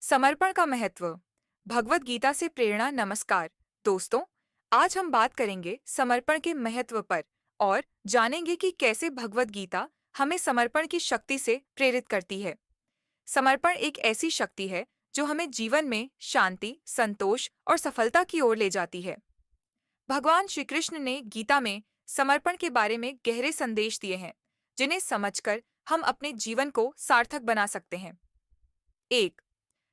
समर्पण का महत्व। भगवत गीता से प्रेरणा। नमस्कार दोस्तों, आज हम बात करेंगे समर्पण के महत्व पर और जानेंगे कि कैसे भगवत गीता हमें समर्पण की शक्ति से प्रेरित करती है। समर्पण एक ऐसी शक्ति है जो हमें जीवन में शांति, संतोष और सफलता की ओर ले जाती है। भगवान श्री कृष्ण ने गीता में समर्पण के बारे में गहरे संदेश दिए हैं, जिन्हें समझकर हम अपने जीवन को सार्थक बना सकते हैं। एक,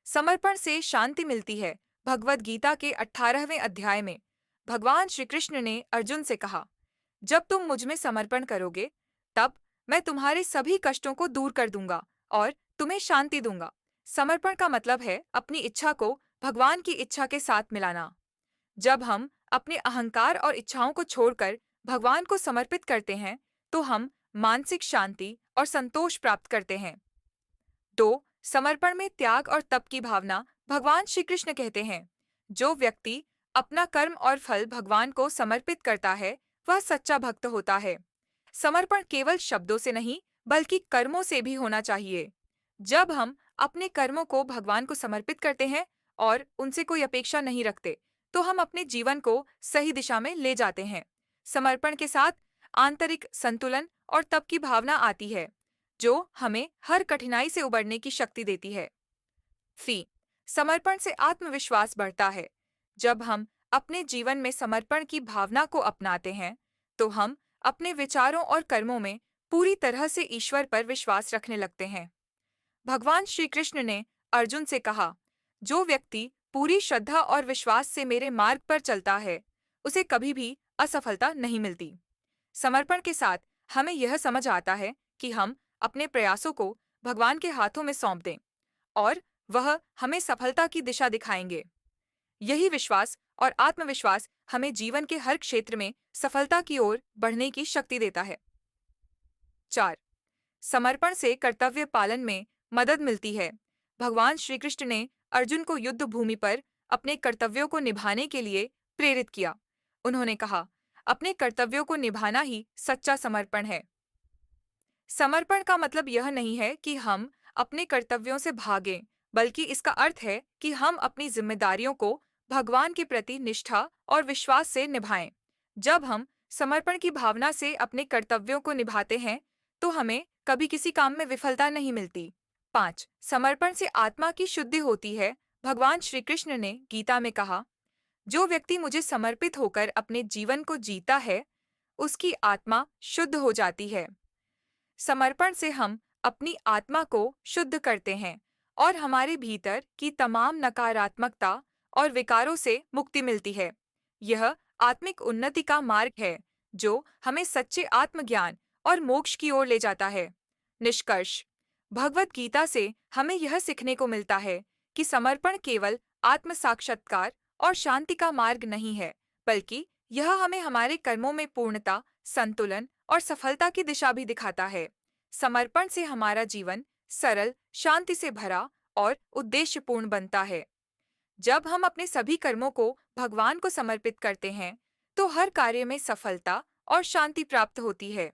समर्पण से शांति मिलती है। भगवद गीता के 18वें अध्याय में भगवान श्री कृष्ण ने अर्जुन से कहा, जब तुम मुझ में समर्पण करोगे, तब मैं तुम्हारे सभी कष्टों को दूर कर दूंगा और तुम्हें शांति दूंगा। समर्पण का मतलब है अपनी इच्छा को भगवान की इच्छा के साथ मिलाना। जब हम अपने अहंकार और इच्छाओं को छोड़कर भगवान को समर्पित करते हैं, तो हम मानसिक शांति और संतोष प्राप्त करते हैं। 2, समर्पण में त्याग और तप की भावना। भगवान श्री कृष्ण कहते हैं, जो व्यक्ति अपना कर्म और फल भगवान को समर्पित करता है, वह सच्चा भक्त होता है। समर्पण केवल शब्दों से नहीं, बल्कि कर्मों से भी होना चाहिए। जब हम अपने कर्मों को भगवान को समर्पित करते हैं और उनसे कोई अपेक्षा नहीं रखते, तो हम अपने जीवन को सही दिशा में ले जाते हैं। समर्पण के साथ आंतरिक संतुलन और तप की भावना आती है, जो हमें हर कठिनाई से उबरने की शक्ति देती है। 3, समर्पण से आत्मविश्वास बढ़ता है। जब हम अपने जीवन में समर्पण की भावना को अपनाते हैं, तो हम अपने विचारों और कर्मों में पूरी तरह से ईश्वर पर विश्वास रखने लगते हैं। भगवान श्री कृष्ण ने अर्जुन से कहा, जो व्यक्ति पूरी श्रद्धा और विश्वास से मेरे मार्ग पर चलता है, उसे कभी भी असफलता नहीं मिलती। समर्पण के साथ हमें यह समझ आता है कि हम अपने प्रयासों को भगवान के हाथों में सौंप दें और वह हमें सफलता की दिशा दिखाएंगे। यही विश्वास और आत्मविश्वास हमें जीवन के हर क्षेत्र में सफलता की ओर बढ़ने की शक्ति देता है। 4, समर्पण से कर्तव्य पालन में मदद मिलती है। भगवान श्री कृष्ण ने अर्जुन को युद्ध भूमि पर अपने कर्तव्यों को निभाने के लिए प्रेरित किया। उन्होंने कहा, अपने कर्तव्यों को निभाना ही सच्चा समर्पण है। समर्पण का मतलब यह नहीं है कि हम अपने कर्तव्यों से भागें, बल्कि इसका अर्थ है कि हम अपनी जिम्मेदारियों को भगवान के प्रति निष्ठा और विश्वास से निभाएं। जब हम समर्पण की भावना से अपने कर्तव्यों को निभाते हैं, तो हमें कभी किसी काम में विफलता नहीं मिलती। 5, समर्पण से आत्मा की शुद्धि होती है। भगवान श्री कृष्ण ने गीता में कहा, जो व्यक्ति मुझे समर्पित होकर अपने जीवन को जीता है, उसकी आत्मा शुद्ध हो जाती है। समर्पण से हम अपनी आत्मा को शुद्ध करते हैं और हमारे भीतर की तमाम नकारात्मकता और विकारों से मुक्ति मिलती है। यह आत्मिक उन्नति का मार्ग है, जो हमें सच्चे आत्मज्ञान और मोक्ष की ओर ले जाता है। निष्कर्ष, भगवत गीता से हमें यह सीखने को मिलता है कि समर्पण केवल आत्म साक्षात्कार और शांति का मार्ग नहीं है, बल्कि यह हमें हमारे कर्मों में पूर्णता, संतुलन और सफलता की दिशा भी दिखाता है। समर्पण से हमारा जीवन सरल, शांति से भरा और उद्देश्यपूर्ण बनता है। जब हम अपने सभी कर्मों को भगवान को समर्पित करते हैं, तो हर कार्य में सफलता और शांति प्राप्त होती है।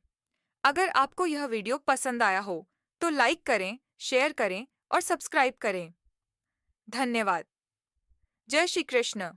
अगर आपको यह वीडियो पसंद आया हो, तो लाइक करें, शेयर करें और सब्सक्राइब करें। धन्यवाद। जय श्री कृष्ण।